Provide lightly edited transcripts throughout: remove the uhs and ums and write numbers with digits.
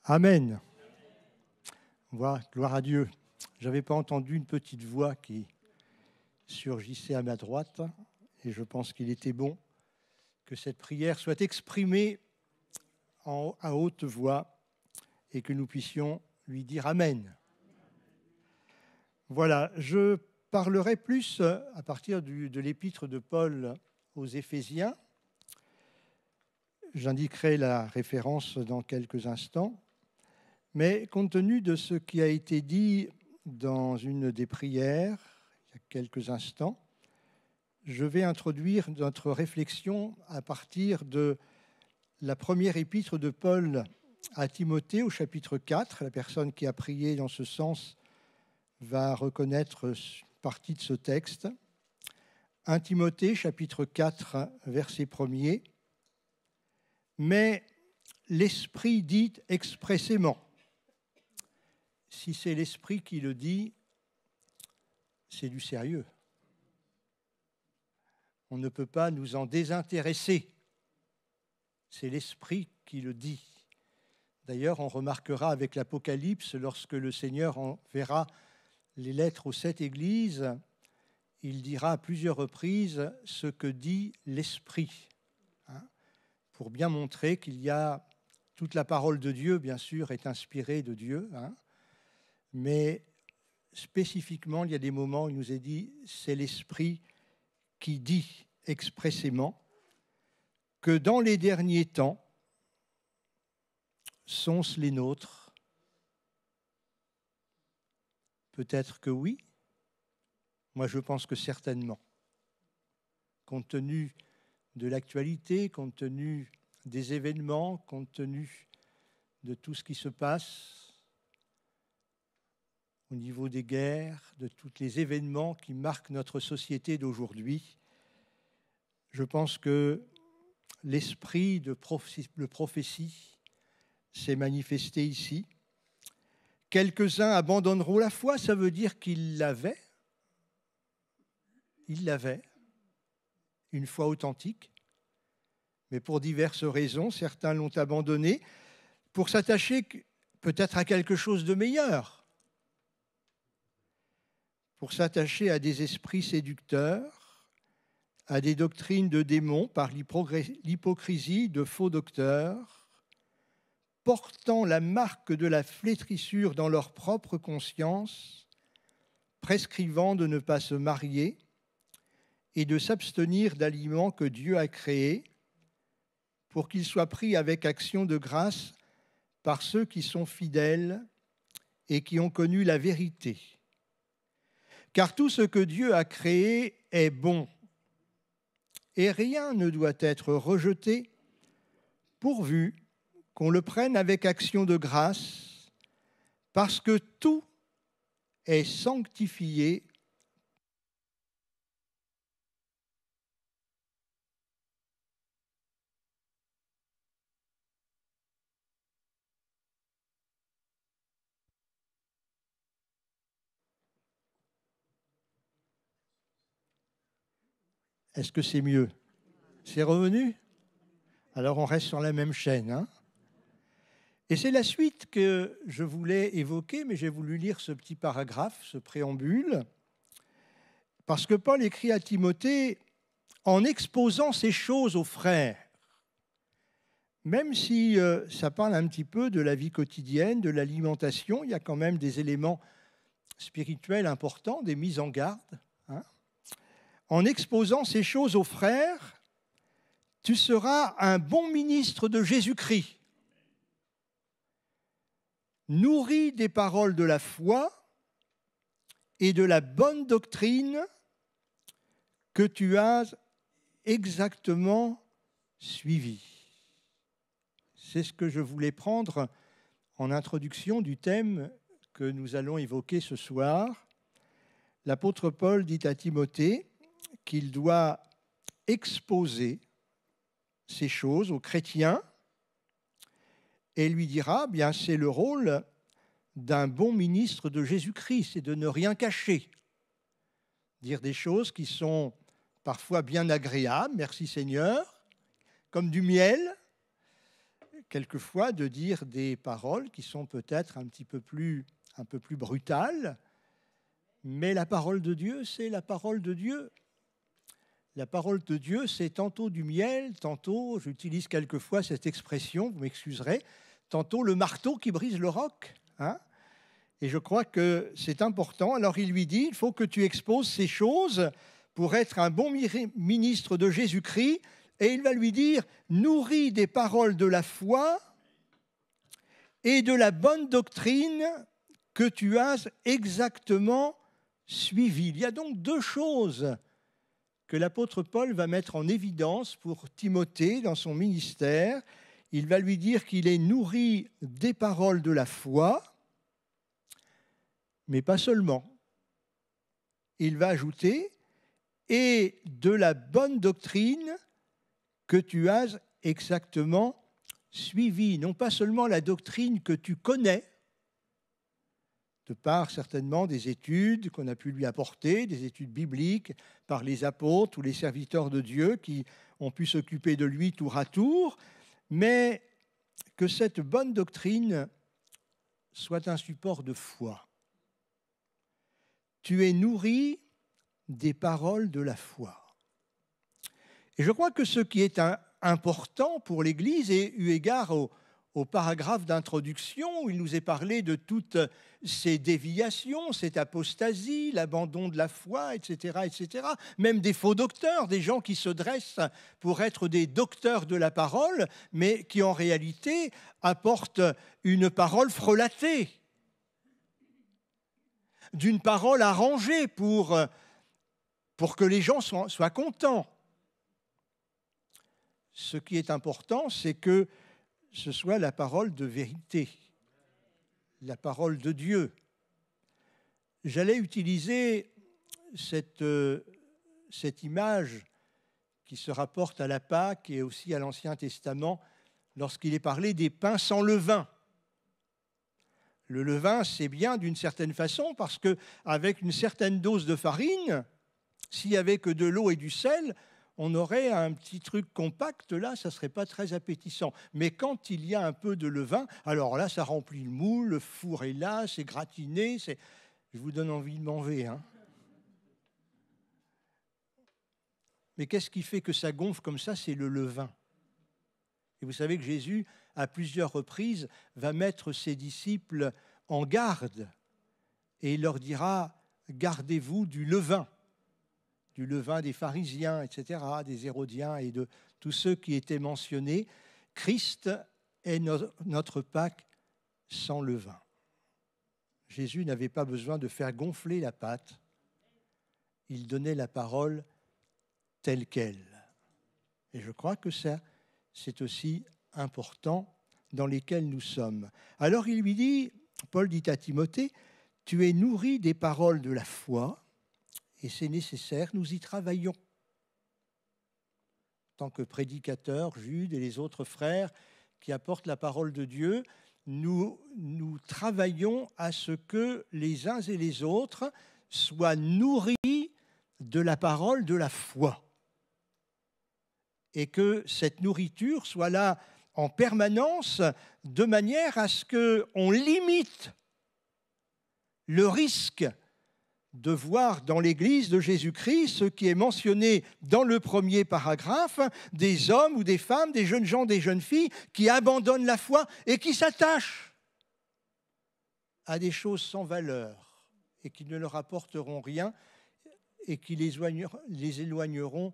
Amen. Voilà, gloire à Dieu. Je n'avais pas entendu une petite voix qui surgissait à ma droite et je pense qu'il était bon que cette prière soit exprimée à haute voix et que nous puissions lui dire Amen. Voilà, je parlerai plus à partir de l'épître de Paul aux Éphésiens. J'indiquerai la référence dans quelques instants. Mais compte tenu de ce qui a été dit dans une des prières, il y a quelques instants, je vais introduire notre réflexion à partir de la première épître de Paul à Timothée au chapitre 4. La personne qui a prié dans ce sens va reconnaître partie de ce texte. 1 Timothée chapitre 4, verset 1er. Mais l'Esprit dit expressément. Si c'est l'Esprit qui le dit, c'est du sérieux. On ne peut pas nous en désintéresser. C'est l'Esprit qui le dit. D'ailleurs, on remarquera avec l'Apocalypse, lorsque le Seigneur enverra les lettres aux 7 églises, il dira à plusieurs reprises ce que dit l'Esprit, pour bien montrer qu'il y a toute la parole de Dieu, bien sûr, est inspirée de Dieu, mais spécifiquement, il y a des moments où il nous est dit c'est l'Esprit qui dit expressément que dans les derniers temps, sont-ce les nôtres? Peut-être que oui. Moi, je pense que certainement. Compte tenu de l'actualité, compte tenu des événements, compte tenu de tout ce qui se passe au niveau des guerres, de tous les événements qui marquent notre société d'aujourd'hui, je pense que l'esprit de prophétie s'est manifesté ici. Quelques-uns abandonneront la foi, ça veut dire qu'ils l'avaient. Ils l'avaient, une foi authentique, mais pour diverses raisons, certains l'ont abandonnée pour s'attacher peut-être à quelque chose de meilleur, pour s'attacher à des esprits séducteurs, à des doctrines de démons par l'hypocrisie de faux docteurs, portant la marque de la flétrissure dans leur propre conscience, prescrivant de ne pas se marier et de s'abstenir d'aliments que Dieu a créés pour qu'ils soient pris avec action de grâce par ceux qui sont fidèles et qui ont connu la vérité. Car tout ce que Dieu a créé est bon, et rien ne doit être rejeté pourvu qu'on le prenne avec action de grâce, parce que tout est sanctifié Est-ce que c'est mieux? C'est revenu? Alors on reste sur la même chaîne, hein? Et c'est la suite que je voulais évoquer, mais j'ai voulu lire ce petit paragraphe, ce préambule, parce que Paul écrit à Timothée en exposant ces choses aux frères, même si ça parle un petit peu de la vie quotidienne, de l'alimentation, il y a quand même des éléments spirituels importants, des mises en garde, hein. En exposant ces choses aux frères, tu seras un bon ministre de Jésus-Christ, nourri des paroles de la foi et de la bonne doctrine que tu as exactement suivi. C'est ce que je voulais prendre en introduction du thème que nous allons évoquer ce soir. L'apôtre Paul dit à Timothée qu'il doit exposer ces choses aux chrétiens et lui dira, bien, c'est le rôle d'un bon ministre de Jésus-Christ, c'est de ne rien cacher, dire des choses qui sont parfois bien agréables, merci Seigneur, comme du miel, quelquefois de dire des paroles qui sont peut-être un peu plus brutales, mais la parole de Dieu, c'est la parole de Dieu. La parole de Dieu, c'est tantôt du miel, tantôt, j'utilise quelquefois cette expression, vous m'excuserez, tantôt le marteau qui brise le roc, hein? Et je crois que c'est important. Alors il lui dit, il faut que tu exposes ces choses pour être un bon ministre de Jésus-Christ. Et il va lui dire, nourris des paroles de la foi et de la bonne doctrine que tu as exactement suivie. Il y a donc deux choses que l'apôtre Paul va mettre en évidence pour Timothée dans son ministère. Il va lui dire qu'il est nourri des paroles de la foi, mais pas seulement. Il va ajouter « et de la bonne doctrine que tu as exactement suivie ». Non pas seulement la doctrine que tu connais, de par certainement des études qu'on a pu lui apporter, des études bibliques par les apôtres ou les serviteurs de Dieu qui ont pu s'occuper de lui tour à tour, mais que cette bonne doctrine soit un support de foi. Tu es nourri des paroles de la foi. Et je crois que ce qui est important pour l'Église, et eu égard au paragraphe d'introduction où il nous est parlé de toutes ces déviations, cette apostasie, l'abandon de la foi, etc., etc., même des faux docteurs, des gens qui se dressent pour être des docteurs de la parole, mais qui en réalité apportent une parole frelatée, d'une parole arrangée pour que les gens soient contents. Ce qui est important, c'est que ce soit la parole de vérité, la parole de Dieu. J'allais utiliser cette image qui se rapporte à la Pâque et aussi à l'Ancien Testament lorsqu'il est parlé des pains sans levain. Le levain, c'est bien d'une certaine façon parce qu'avec une certaine dose de farine, s'il n'y avait que de l'eau et du sel, on aurait un petit truc compact, là, ça ne serait pas très appétissant. Mais quand il y a un peu de levain, alors là, ça remplit le moule, le four est là, c'est gratiné, je vous donne envie de manger, hein. Mais qu'est-ce qui fait que ça gonfle comme ça? C'est le levain. Et vous savez que Jésus, à plusieurs reprises, va mettre ses disciples en garde et il leur dira « Gardez-vous du levain des pharisiens, etc., des hérodiens et de tous ceux qui étaient mentionnés. Christ est notre Pâque sans levain. » Jésus n'avait pas besoin de faire gonfler la pâte. Il donnait la parole telle qu'elle. Et je crois que ça, c'est aussi important dans lesquels nous sommes. Alors il lui dit, Paul dit à Timothée, « Tu es nourri des paroles de la foi, et c'est nécessaire, nous y travaillons. » En tant que prédicateurs, Jude et les autres frères qui apportent la parole de Dieu, nous travaillons à ce que les uns et les autres soient nourris de la parole de la foi. et que cette nourriture soit là en permanence, de manière à ce qu'on limite le risque de voir dans l'Église de Jésus-Christ ce qui est mentionné dans le premier paragraphe, des hommes ou des femmes, des jeunes gens, des jeunes filles qui abandonnent la foi et qui s'attachent à des choses sans valeur et qui ne leur apporteront rien et qui les éloigneront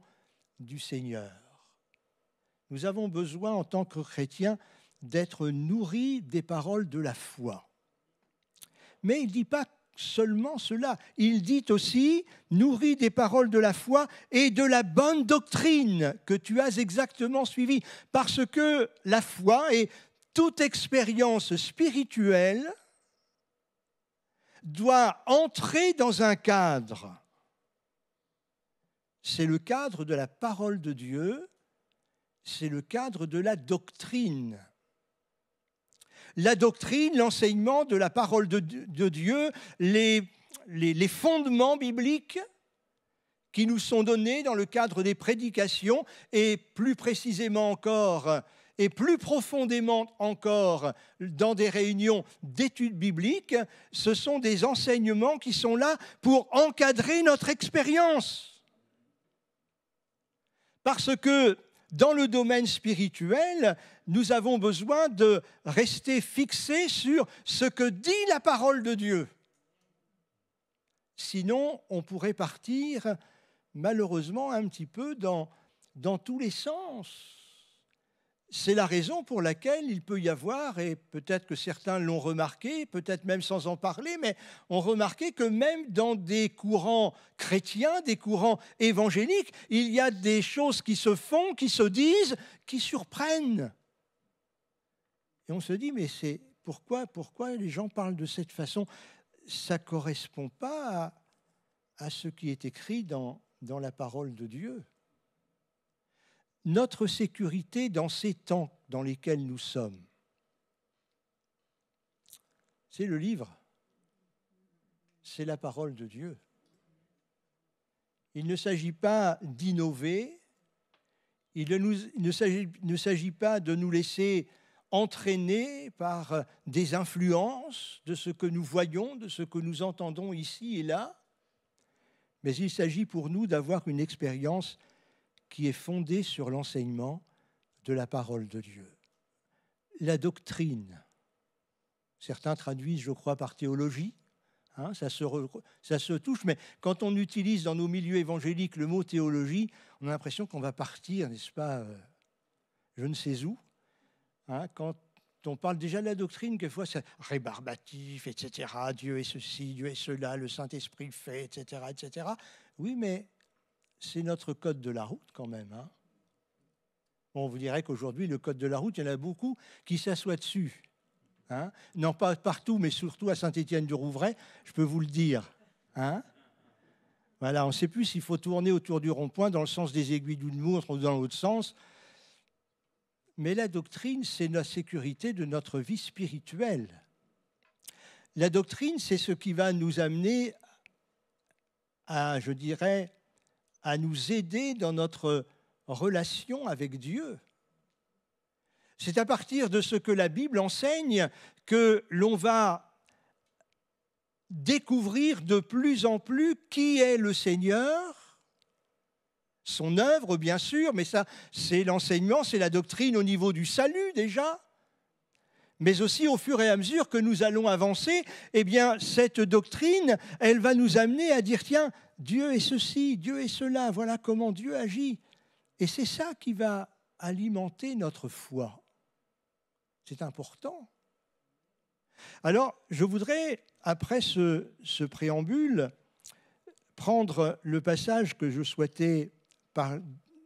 du Seigneur. Nous avons besoin, en tant que chrétiens, d'être nourris des paroles de la foi. Mais il ne dit pas seulement cela, il dit aussi nourris des paroles de la foi et de la bonne doctrine que tu as exactement suivie. Parce que la foi et toute expérience spirituelle doit entrer dans un cadre. C'est le cadre de la parole de Dieu, c'est le cadre de la doctrine. La doctrine, l'enseignement de la parole de Dieu, les fondements bibliques qui nous sont donnés dans le cadre des prédications et plus précisément encore et plus profondément encore dans des réunions d'études bibliques, ce sont des enseignements qui sont là pour encadrer notre expérience. Parce que dans le domaine spirituel, nous avons besoin de rester fixés sur ce que dit la parole de Dieu. Sinon, on pourrait partir malheureusement un petit peu dans tous les sens. C'est la raison pour laquelle il peut y avoir, et peut-être que certains l'ont remarqué, peut-être même sans en parler, mais ont remarqué que même dans des courants chrétiens, des courants évangéliques, il y a des choses qui se font, qui se disent, qui surprennent. Et on se dit, mais pourquoi les gens parlent de cette façon? Ça ne correspond pas à ce qui est écrit dans la parole de Dieu. Notre sécurité dans ces temps dans lesquels nous sommes, c'est le livre, c'est la parole de Dieu. Il ne s'agit pas d'innover, il ne s'agit pas de nous laisser entraîner par des influences de ce que nous voyons, de ce que nous entendons ici et là, mais il s'agit pour nous d'avoir une expérience qui est fondée sur l'enseignement de la parole de Dieu. La doctrine, certains traduisent, je crois, par théologie, ça se touche, mais quand on utilise dans nos milieux évangéliques le mot théologie, on a l'impression qu'on va partir, n'est-ce pas, je ne sais où. Quand on parle déjà de la doctrine, quelquefois c'est rébarbatif, etc., Dieu est ceci, Dieu est cela, le Saint-Esprit le fait, etc., etc. Oui, mais c'est notre code de la route quand même. On vous dirait qu'aujourd'hui, le code de la route, il y en a beaucoup qui s'assoient dessus. Non pas partout, mais surtout à Saint-Étienne-du-Rouvray, je peux vous le dire. Voilà, on ne sait plus s'il faut tourner autour du rond-point dans le sens des aiguilles d'une montre ou dans l'autre sens. Mais la doctrine, c'est la sécurité de notre vie spirituelle. La doctrine, c'est ce qui va nous amener à, je dirais, à nous aider dans notre relation avec Dieu. C'est à partir de ce que la Bible enseigne que l'on va découvrir de plus en plus qui est le Seigneur, son œuvre bien sûr, mais ça c'est l'enseignement, c'est la doctrine au niveau du salut déjà, mais aussi au fur et à mesure que nous allons avancer, eh bien cette doctrine, elle va nous amener à dire tiens, Dieu est ceci, Dieu est cela, voilà comment Dieu agit. Et c'est ça qui va alimenter notre foi. C'est important. Alors, je voudrais, après ce préambule, prendre le passage que je souhaitais,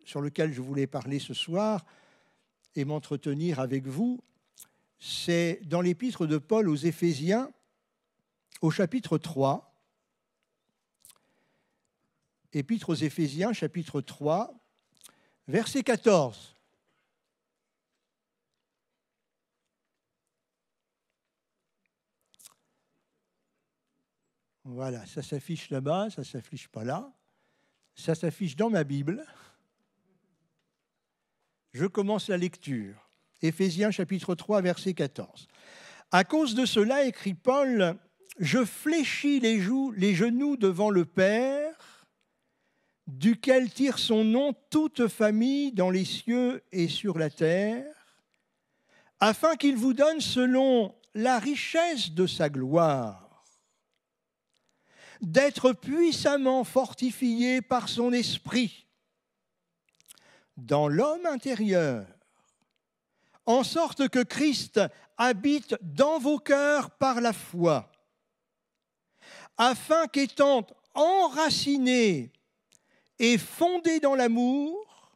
sur lequel je voulais parler ce soir et m'entretenir avec vous. C'est dans l'épître de Paul aux Éphésiens, au chapitre 3. Épître aux Éphésiens, chapitre 3, verset 14. Voilà, ça s'affiche là-bas, ça ne s'affiche pas là. Ça s'affiche dans ma Bible. Je commence la lecture. Éphésiens chapitre 3, verset 14. À cause de cela, écrit Paul, je fléchis les genoux devant le Père, duquel tire son nom toute famille dans les cieux et sur la terre, afin qu'il vous donne selon la richesse de sa gloire, d'être puissamment fortifié par son esprit dans l'homme intérieur, en sorte que Christ habite dans vos cœurs par la foi, afin qu'étant enracinés et fondés dans l'amour,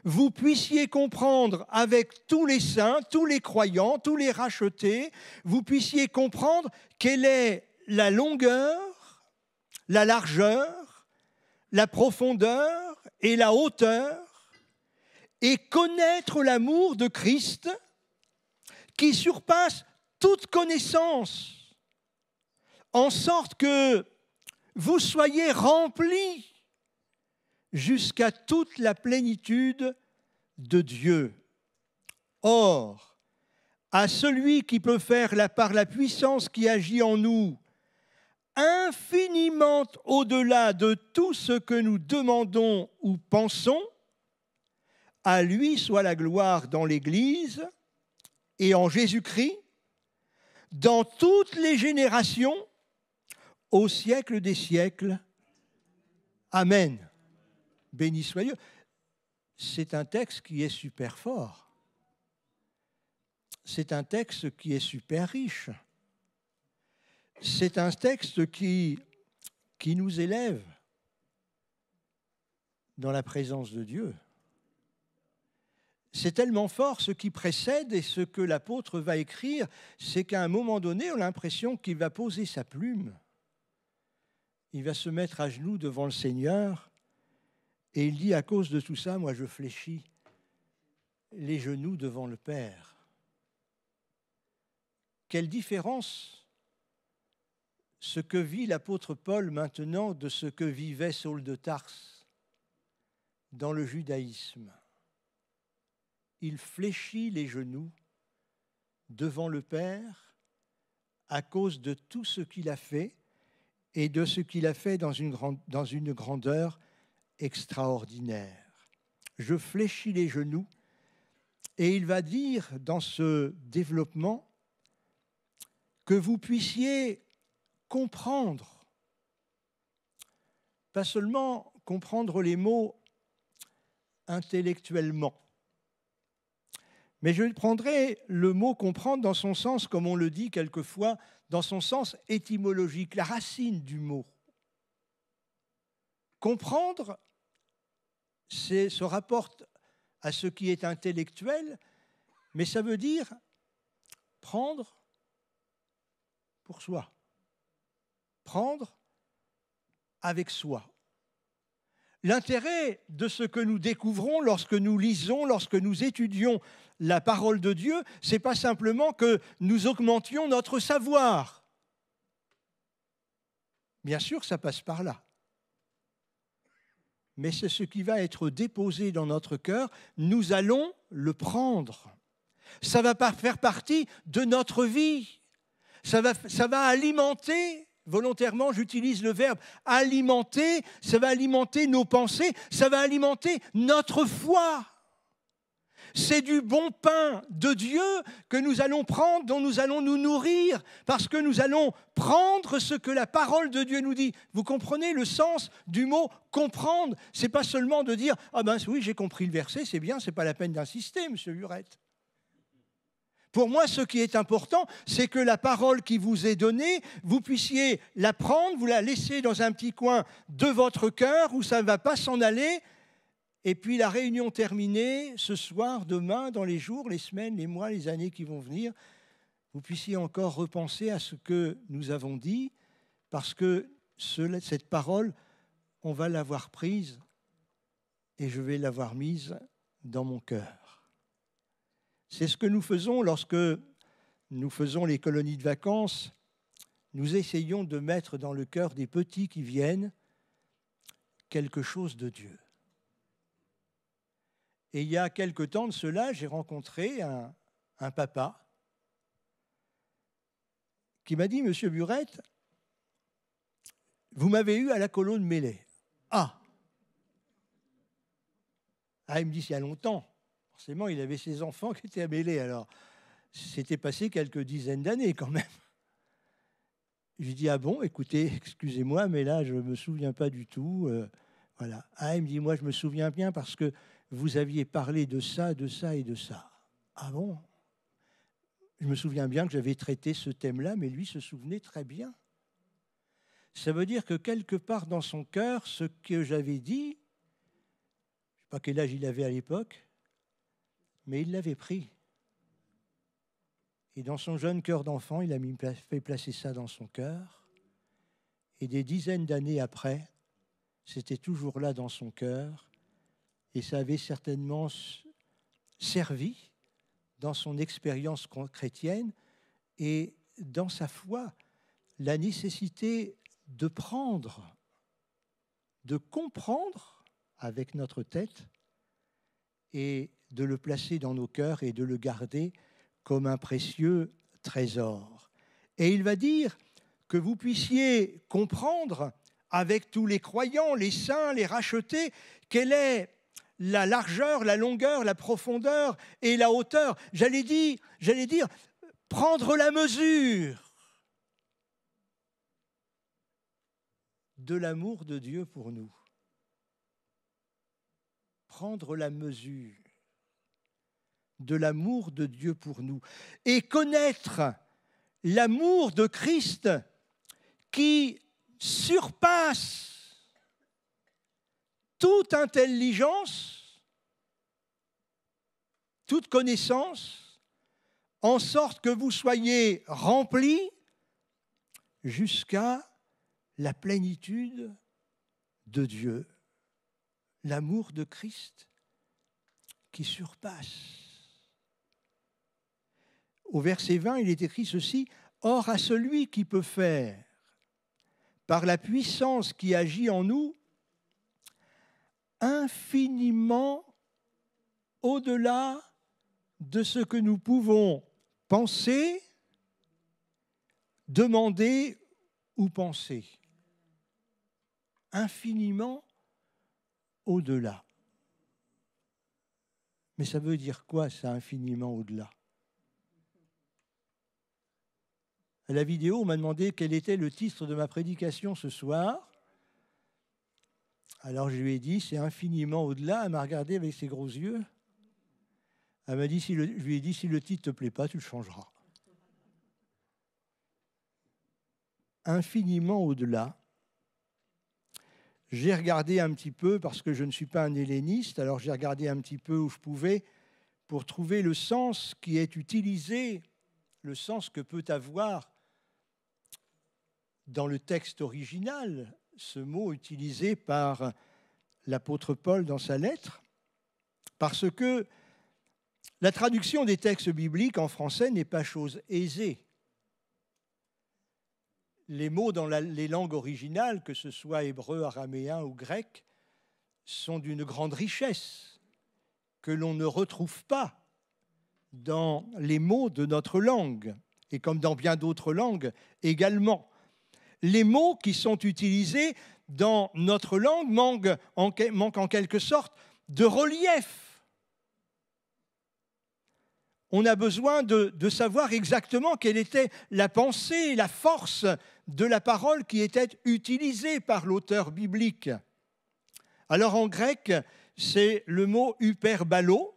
vous puissiez comprendre avec tous les saints, tous les croyants, tous les rachetés, vous puissiez comprendre quelle est la longueur, la largeur, la profondeur et la hauteur, et connaître l'amour de Christ qui surpasse toute connaissance, en sorte que vous soyez remplis jusqu'à toute la plénitude de Dieu. Or, à celui qui peut faire par la puissance qui agit en nous, infiniment au-delà de tout ce que nous demandons ou pensons, à lui soit la gloire dans l'Église et en Jésus-Christ, dans toutes les générations, au siècle des siècles. Amen. Béni soyez. C'est un texte qui est super fort. C'est un texte qui est super riche. C'est un texte qui nous élève dans la présence de Dieu. C'est tellement fort ce qui précède et ce que l'apôtre va écrire, c'est qu'à un moment donné, on a l'impression qu'il va poser sa plume. Il va se mettre à genoux devant le Seigneur et il dit, à cause de tout ça, moi je fléchis les genoux devant le Père. Quelle différence ce que vit l'apôtre Paul maintenant de ce que vivait Saul de Tarse dans le judaïsme. Il fléchit les genoux devant le Père à cause de tout ce qu'il a fait et de ce qu'il a fait dans une grandeur extraordinaire. Je fléchis les genoux et il va dire dans ce développement que vous puissiez comprendre, pas seulement comprendre les mots intellectuellement, mais je prendrai le mot comprendre dans son sens, comme on le dit quelquefois, dans son sens étymologique, la racine du mot. Comprendre, se rapporte à ce qui est intellectuel, mais ça veut dire prendre pour soi, prendre avec soi. L'intérêt de ce que nous découvrons lorsque nous lisons, lorsque nous étudions la parole de Dieu, ce n'est pas simplement que nous augmentions notre savoir. Bien sûr, ça passe par là. Mais c'est ce qui va être déposé dans notre cœur, nous allons le prendre. Ça va faire partie de notre vie. Ça va alimenter. Volontairement, j'utilise le verbe alimenter, ça va alimenter nos pensées, ça va alimenter notre foi. C'est du bon pain de Dieu que nous allons prendre, dont nous allons nous nourrir, parce que nous allons prendre ce que la parole de Dieu nous dit. Vous comprenez le sens du mot comprendre? Ce n'est pas seulement de dire « Ah ben oui, j'ai compris le verset, c'est bien, ce n'est pas la peine d'insister, monsieur Hurette. » Pour moi, ce qui est important, c'est que la parole qui vous est donnée, vous puissiez la prendre, vous la laisser dans un petit coin de votre cœur où ça ne va pas s'en aller. Et puis la réunion terminée, ce soir, demain, dans les jours, les semaines, les mois, les années qui vont venir, vous puissiez encore repenser à ce que nous avons dit, parce que cette parole, on va l'avoir prise et je vais l'avoir mise dans mon cœur. C'est ce que nous faisons lorsque nous faisons les colonies de vacances. Nous essayons de mettre dans le cœur des petits qui viennent quelque chose de Dieu. Et il y a quelque temps de cela, j'ai rencontré un papa qui m'a dit, « Monsieur Burette, vous m'avez eu à la colo de Mélé. » Ah, il me dit, « Il y a longtemps. » Forcément, il avait ses enfants qui étaient à Mélé. Alors, c'était passé quelques dizaines d'années quand même. Je lui dis, « Ah bon, écoutez, excusez-moi, mais là, je ne me souviens pas du tout. » Voilà. Ah, il me dit, « Moi, je me souviens bien parce que vous aviez parlé de ça, de ça et de ça. » Ah bon? Je me souviens bien que j'avais traité ce thème-là, mais lui se souvenait très bien. Ça veut dire que quelque part dans son cœur, ce que j'avais dit, je ne sais pas quel âge il avait à l'époque, mais il l'avait pris. Et dans son jeune cœur d'enfant, il a fait placer ça dans son cœur. Et des dizaines d'années après, c'était toujours là dans son cœur. Et ça avait certainement servi dans son expérience chrétienne et dans sa foi, la nécessité de prendre, de comprendre avec notre tête et de le placer dans nos cœurs et de le garder comme un précieux trésor. Et il va dire que vous puissiez comprendre avec tous les croyants, les saints, les rachetés, quelle est la largeur, la longueur, la profondeur et la hauteur. J'allais dire, prendre la mesure de l'amour de Dieu pour nous. Prendre la mesure de l'amour de Dieu pour nous et connaître l'amour de Christ qui surpasse toute intelligence, toute connaissance, en sorte que vous soyez remplis jusqu'à la plénitude de Dieu, l'amour de Christ qui surpasse. Au verset 20, il est écrit ceci, « Or à celui qui peut faire, par la puissance qui agit en nous, infiniment au-delà de ce que nous pouvons penser, demander ou penser. » Infiniment au-delà. Mais ça veut dire quoi, ça, infiniment au-delà? À la vidéo, on m'a demandé quel était le titre de ma prédication ce soir. Alors je lui ai dit, c'est infiniment au-delà. Elle m'a regardé avec ses gros yeux. Elle m'a dit, je lui ai dit, si le titre ne te plaît pas, tu le changeras. Infiniment au-delà. J'ai regardé un petit peu, parce que je ne suis pas un helléniste, alors j'ai regardé un petit peu où je pouvais pour trouver le sens qui est utilisé, le sens que peut avoir dans le texte original, ce mot utilisé par l'apôtre Paul dans sa lettre, parce que la traduction des textes bibliques en français n'est pas chose aisée. Les mots dans les langues originales, que ce soit hébreu, araméen ou grec, sont d'une grande richesse que l'on ne retrouve pas dans les mots de notre langue, et comme dans bien d'autres langues également. Les mots qui sont utilisés dans notre langue manquent en quelque sorte de relief. On a besoin de savoir exactement quelle était la pensée, la force de la parole qui était utilisée par l'auteur biblique. Alors en grec, c'est le mot hyperbalo.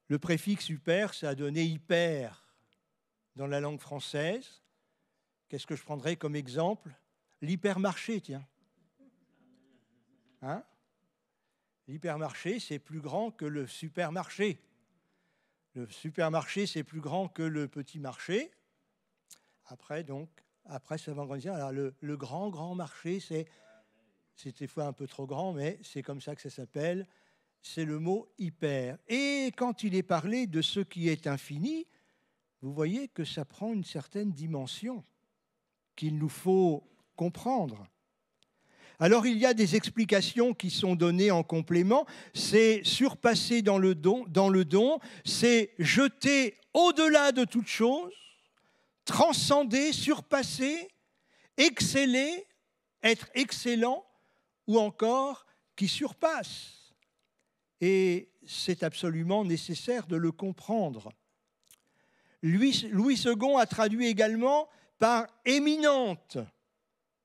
Le préfixe hyper, ça a donné hyper dans la langue française. Qu'est-ce que je prendrais comme exemple? L'hypermarché, tiens. Hein? L'hypermarché, c'est plus grand que le supermarché. Le supermarché, c'est plus grand que le petit marché. Après, ça va grandir. Alors, le grand marché, c'est des fois un peu trop grand, mais c'est comme ça que ça s'appelle. C'est le mot hyper. Et quand il est parlé de ce qui est infini, vous voyez que ça prend une certaine dimension qu'il nous faut comprendre. Alors il y a des explications qui sont données en complément. C'est surpasser dans le don, c'est jeter au-delà de toute chose, transcender, surpasser, exceller, être excellent, ou encore qui surpasse. Et c'est absolument nécessaire de le comprendre. Louis II a traduit également par éminente.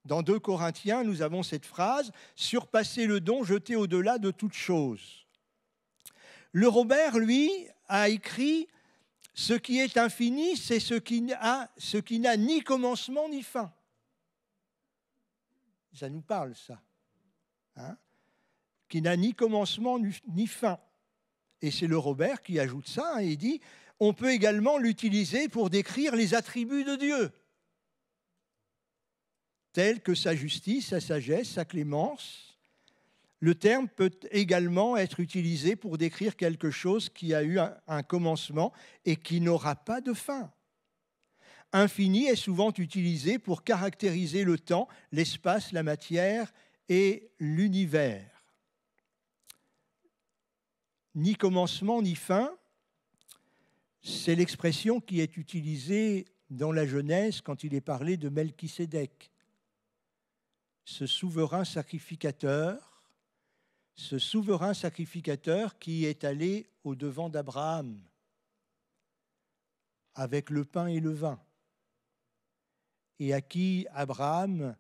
Dans 2 Corinthiens, nous avons cette phrase « surpasser le don, jeter au-delà de toute chose ». Le Robert, lui, a écrit « ce qui est infini, c'est ce qui n'a ni commencement ni fin ». Ça nous parle, ça. Hein? Qui n'a ni commencement ni fin. Et c'est le Robert qui ajoute ça, hein, il dit « on peut également l'utiliser pour décrire les attributs de Dieu ». Tels que sa justice, sa sagesse, sa clémence. Le terme peut également être utilisé pour décrire quelque chose qui a eu un commencement et qui n'aura pas de fin. Infini est souvent utilisé pour caractériser le temps, l'espace, la matière et l'univers. Ni commencement ni fin, c'est l'expression qui est utilisée dans la Genèse quand il est parlé de Melchisédek. Ce souverain sacrificateur qui est allé au-devant d'Abraham avec le pain et le vin, et à qui Abraham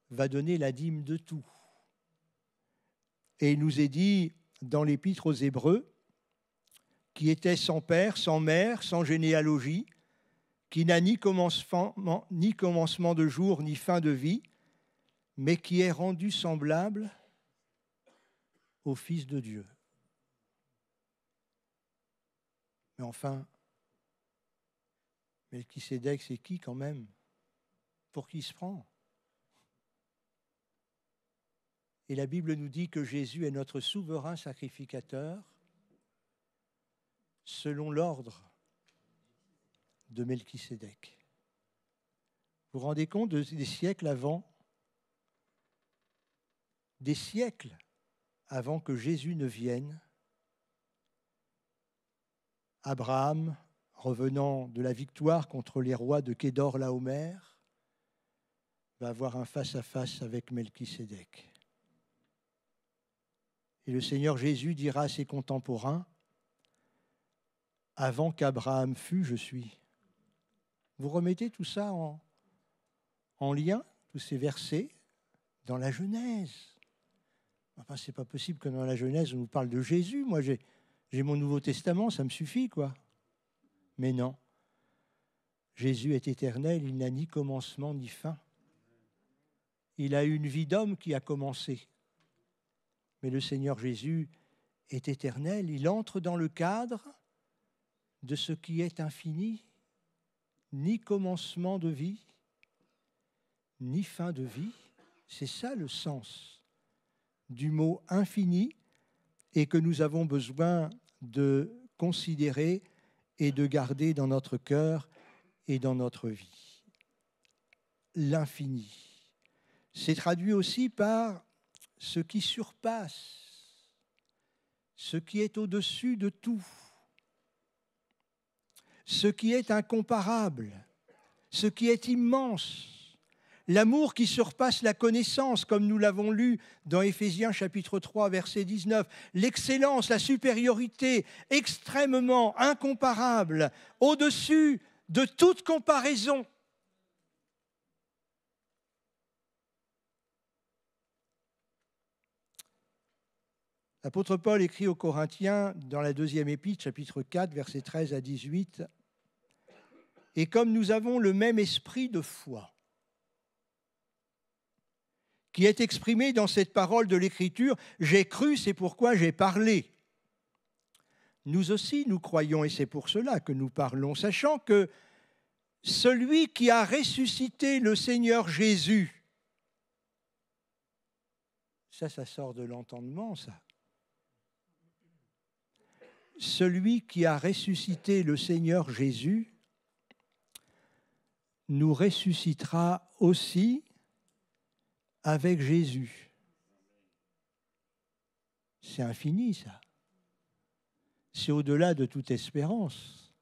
va donner la dîme de tout. Et il nous est dit dans l'Épître aux Hébreux, qui était sans père, sans mère, sans généalogie, qui n'a ni commencement de jour, ni fin de vie, mais qui est rendu semblable au Fils de Dieu. Mais enfin, Melchisédek, c'est qui quand même? Pour qui il se prend? Et la Bible nous dit que Jésus est notre souverain sacrificateur selon l'ordre de Melchisédek. Vous vous rendez compte des siècles avant? Des siècles avant que Jésus ne vienne, Abraham, revenant de la victoire contre les rois de Kédor-Laomer, va avoir un face-à-face avec Melchisédek. Et le Seigneur Jésus dira à ses contemporains, « Avant qu'Abraham fût, je suis ». Vous remettez tout ça en lien, tous ces versets, dans la Genèse. Enfin, c'est pas possible que dans la Genèse, on nous parle de Jésus. Moi, j'ai mon Nouveau Testament, ça me suffit, quoi. Mais non. Jésus est éternel, il n'a ni commencement ni fin. Il a eu une vie d'homme qui a commencé. Mais le Seigneur Jésus est éternel, il entre dans le cadre de ce qui est infini, ni commencement de vie, ni fin de vie. C'est ça le sens du mot infini et que nous avons besoin de considérer et de garder dans notre cœur et dans notre vie. L'infini. C'est traduit aussi par ce qui surpasse, ce qui est au-dessus de tout, ce qui est incomparable, ce qui est immense. L'amour qui surpasse la connaissance, comme nous l'avons lu dans Éphésiens chapitre 3, verset 19. L'excellence, la supériorité extrêmement incomparable, au-dessus de toute comparaison. L'apôtre Paul écrit aux Corinthiens dans la 2e épître, chapitre 4, versets 13 à 18. « Et comme nous avons le même esprit de foi, qui est exprimé dans cette parole de l'Écriture, « J'ai cru, c'est pourquoi j'ai parlé ». Nous aussi, nous croyons, et c'est pour cela que nous parlons, sachant que celui qui a ressuscité le Seigneur Jésus, ça sort de l'entendement, ça. Celui qui a ressuscité le Seigneur Jésus nous ressuscitera aussi avec Jésus. C'est infini, ça. C'est au-delà de toute espérance.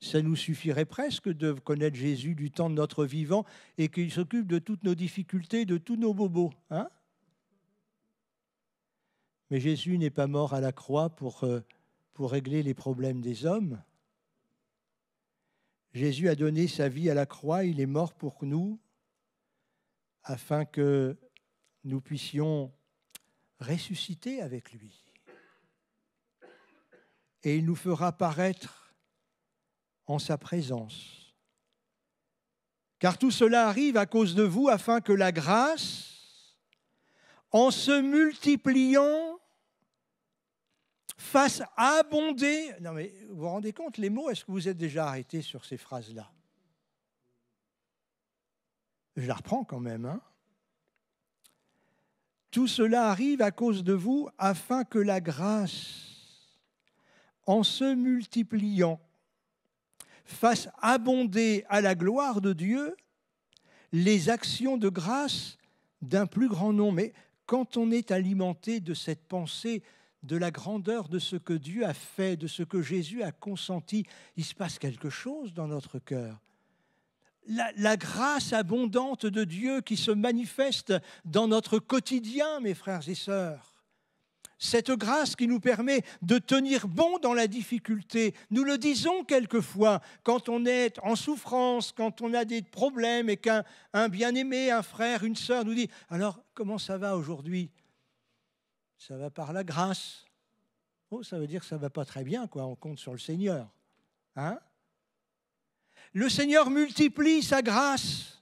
Ça nous suffirait presque de connaître Jésus du temps de notre vivant et qu'il s'occupe de toutes nos difficultés, de tous nos bobos. Hein? Mais Jésus n'est pas mort à la croix pour régler les problèmes des hommes. Jésus a donné sa vie à la croix, il est mort pour nous, afin que nous puissions ressusciter avec lui. Et il nous fera paraître en sa présence. Car tout cela arrive à cause de vous, afin que la grâce, en se multipliant, fasse abonder. Non mais vous vous rendez compte, les mots, est-ce que vous êtes déjà arrêté sur ces phrases-là? Je la reprends quand même. Hein. Tout cela arrive à cause de vous, afin que la grâce, en se multipliant, fasse abonder à la gloire de Dieu les actions de grâce d'un plus grand nombre. Mais quand on est alimenté de cette pensée, de la grandeur de ce que Dieu a fait, de ce que Jésus a consenti, il se passe quelque chose dans notre cœur. La grâce abondante de Dieu qui se manifeste dans notre quotidien, mes frères et sœurs. Cette grâce qui nous permet de tenir bon dans la difficulté. Nous le disons quelquefois quand on est en souffrance, quand on a des problèmes et qu'un bien-aimé, un frère, une sœur nous dit « Alors, comment ça va aujourd'hui ?» Ça va par la grâce. Oh, ça veut dire que ça ne va pas très bien, quoi. On compte sur le Seigneur. Hein? Le Seigneur multiplie sa grâce.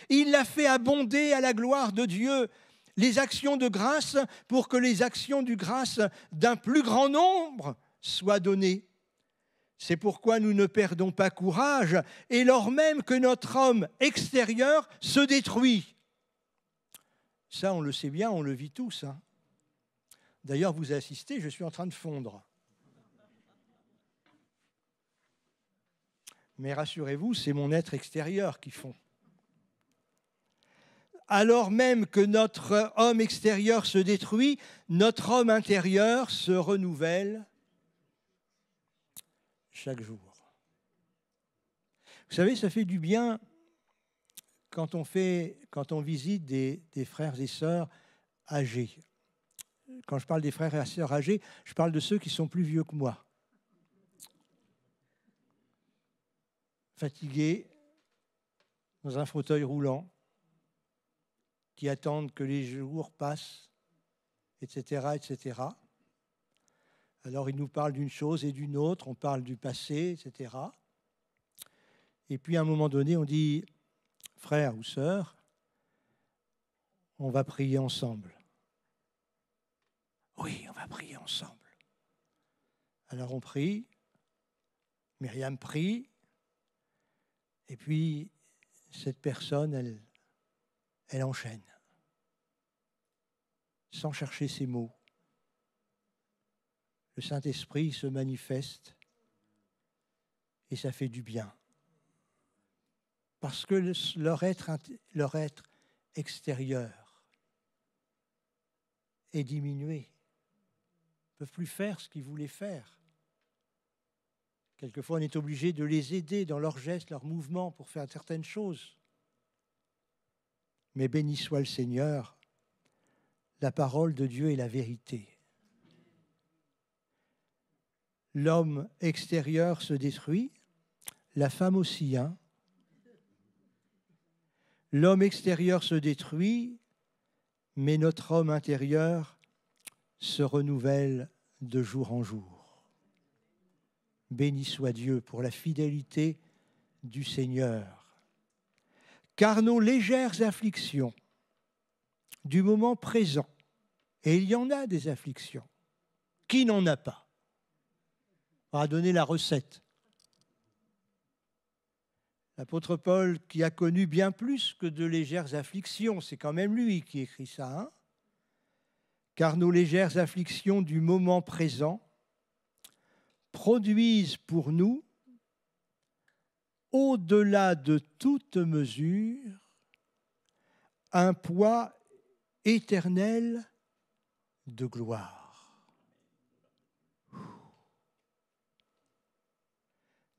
Il l'a fait abonder à la gloire de Dieu. Les actions de grâce pour que les actions de grâce d'un plus grand nombre soient données. C'est pourquoi nous ne perdons pas courage, et lors même que notre homme extérieur se détruit. Ça, on le sait bien, on le vit tous. Hein. D'ailleurs, vous assistez, je suis en train de fondre. Mais rassurez-vous, c'est mon être extérieur qui fond. Alors même que notre homme extérieur se détruit, notre homme intérieur se renouvelle chaque jour. Vous savez, ça fait du bien quand on visite des frères et sœurs âgés. Quand je parle des frères et sœurs âgés, je parle de ceux qui sont plus vieux que moi. Fatigués, dans un fauteuil roulant, qui attendent que les jours passent, etc., etc. Alors, ils nous parlent d'une chose et d'une autre, on parle du passé, etc. Et puis, à un moment donné, on dit, frère ou sœur, on va prier ensemble. Oui, on va prier ensemble. Alors, on prie, Myriam prie, et puis, cette personne, elle enchaîne, sans chercher ses mots. Le Saint-Esprit se manifeste et ça fait du bien. Parce que leur être extérieur est diminué. Ils ne peuvent plus faire ce qu'ils voulaient faire. Quelquefois, on est obligé de les aider dans leurs gestes, leurs mouvements pour faire certaines choses. Mais béni soit le Seigneur, la parole de Dieu est la vérité. L'homme extérieur se détruit, la femme aussi. Hein. L'homme extérieur se détruit, mais notre homme intérieur se renouvelle de jour en jour. Béni soit Dieu pour la fidélité du Seigneur. Car nos légères afflictions du moment présent, et il y en a des afflictions, qui n'en a pas? On va donner la recette. L'apôtre Paul, qui a connu bien plus que de légères afflictions, c'est quand même lui qui écrit ça, hein? Car nos légères afflictions du moment présent produisent pour nous, au-delà de toute mesure, un poids éternel de gloire.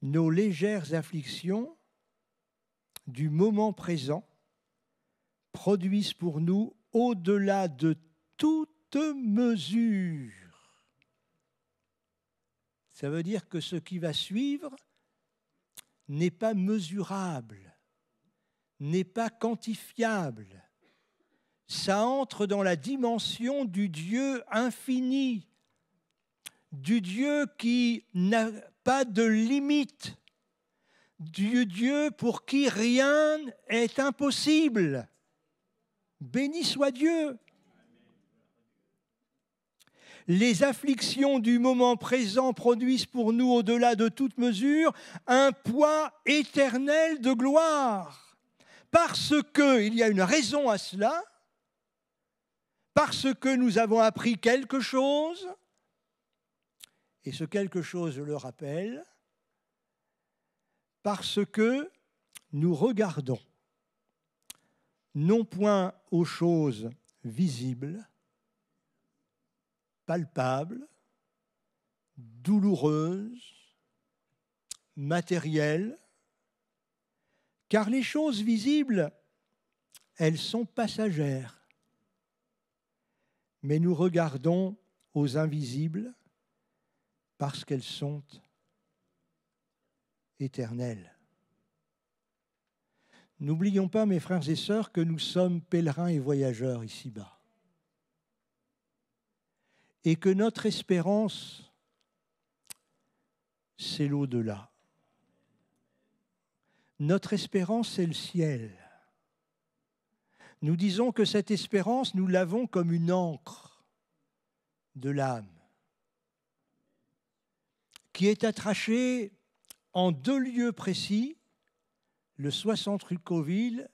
Nos légères afflictions du moment présent produisent pour nous, au-delà de toute mesure. Ça veut dire que ce qui va suivre n'est pas mesurable, n'est pas quantifiable. Ça entre dans la dimension du Dieu infini, du Dieu qui n'a pas de limite, du Dieu pour qui rien est impossible. Béni soit Dieu. Les afflictions du moment présent produisent pour nous, au-delà de toute mesure, un poids éternel de gloire. Parce qu'il y a une raison à cela, parce que nous avons appris quelque chose, et ce quelque chose, je le rappelle, parce que nous regardons non point aux choses visibles, palpables, douloureuses, matérielles, car les choses visibles, elles sont passagères. Mais nous regardons aux invisibles parce qu'elles sont éternelles. N'oublions pas, mes frères et sœurs, que nous sommes pèlerins et voyageurs ici-bas. Et que notre espérance, c'est l'au-delà. Notre espérance, c'est le ciel. Nous disons que cette espérance, nous l'avons comme une ancre de l'âme, qui est attachée en 2 lieux précis, le 60 rue Coville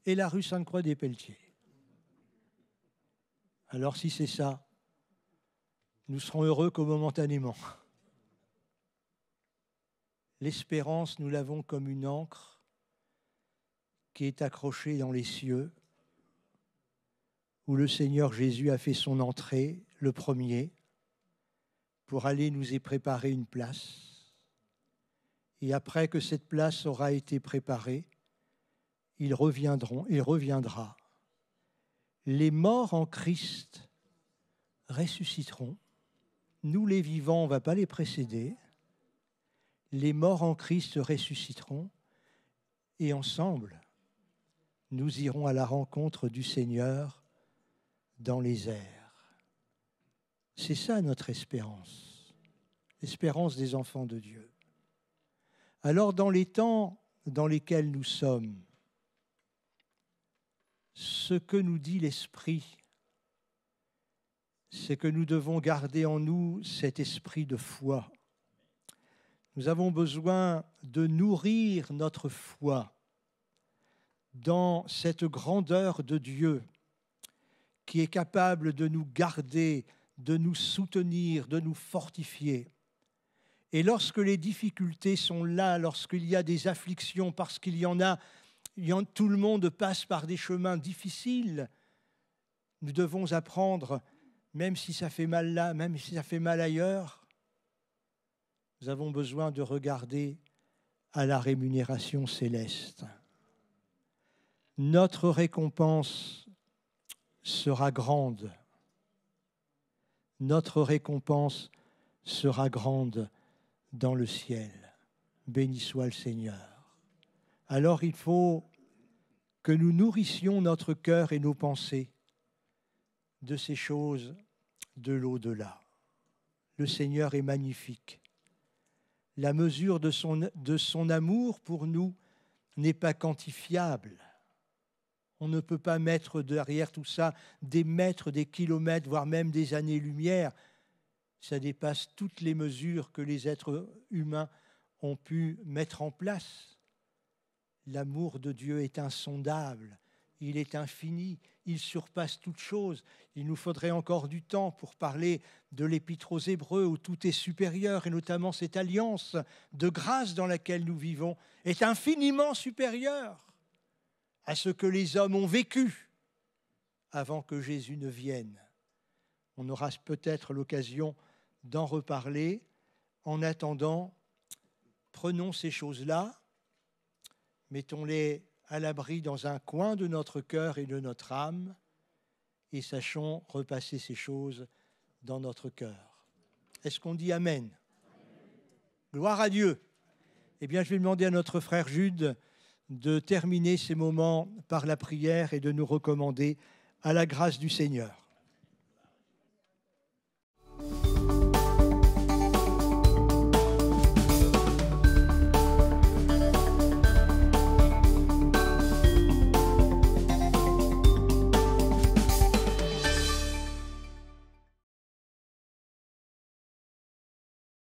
et la rue Sainte-Croix-des-Pelletiers. Alors si c'est ça, nous serons heureux que momentanément. L'espérance, nous l'avons comme une ancre qui est accrochée dans les cieux, où le Seigneur Jésus a fait son entrée, le premier, pour aller nous y préparer une place. Et après que cette place aura été préparée, il reviendra. Les morts en Christ ressusciteront. Nous, les vivants, on ne va pas les précéder. Les morts en Christ ressusciteront et ensemble, nous irons à la rencontre du Seigneur dans les airs. C'est ça notre espérance, l'espérance des enfants de Dieu. Alors, dans les temps dans lesquels nous sommes, ce que nous dit l'Esprit, c'est que nous devons garder en nous cet esprit de foi. Nous avons besoin de nourrir notre foi dans cette grandeur de Dieu qui est capable de nous garder, de nous soutenir, de nous fortifier. Et lorsque les difficultés sont là, lorsqu'il y a des afflictions, parce qu'il y en a, tout le monde passe par des chemins difficiles, nous devons apprendre, même si ça fait mal là, même si ça fait mal ailleurs, nous avons besoin de regarder à la rémunération céleste. Notre récompense sera grande. Notre récompense sera grande dans le ciel. Béni soit le Seigneur. Alors il faut que nous nourrissions notre cœur et nos pensées de ces choses de l'au-delà. Le Seigneur est magnifique. La mesure de son amour pour nous n'est pas quantifiable. On ne peut pas mettre derrière tout ça des mètres, des kilomètres, voire même des années-lumière. Ça dépasse toutes les mesures que les êtres humains ont pu mettre en place. L'amour de Dieu est insondable, il est infini, il surpasse toute chose. Il nous faudrait encore du temps pour parler de l'Épître aux Hébreux où tout est supérieur, et notamment cette alliance de grâce dans laquelle nous vivons est infiniment supérieure à ce que les hommes ont vécu avant que Jésus ne vienne. On aura peut-être l'occasion d'en reparler. En attendant, prenons ces choses-là, mettons-les à l'abri dans un coin de notre cœur et de notre âme, et sachons repasser ces choses dans notre cœur. Est-ce qu'on dit Amen? Gloire à Dieu. Eh bien, je vais demander à notre frère Jude de terminer ces moments par la prière et de nous recommander à la grâce du Seigneur.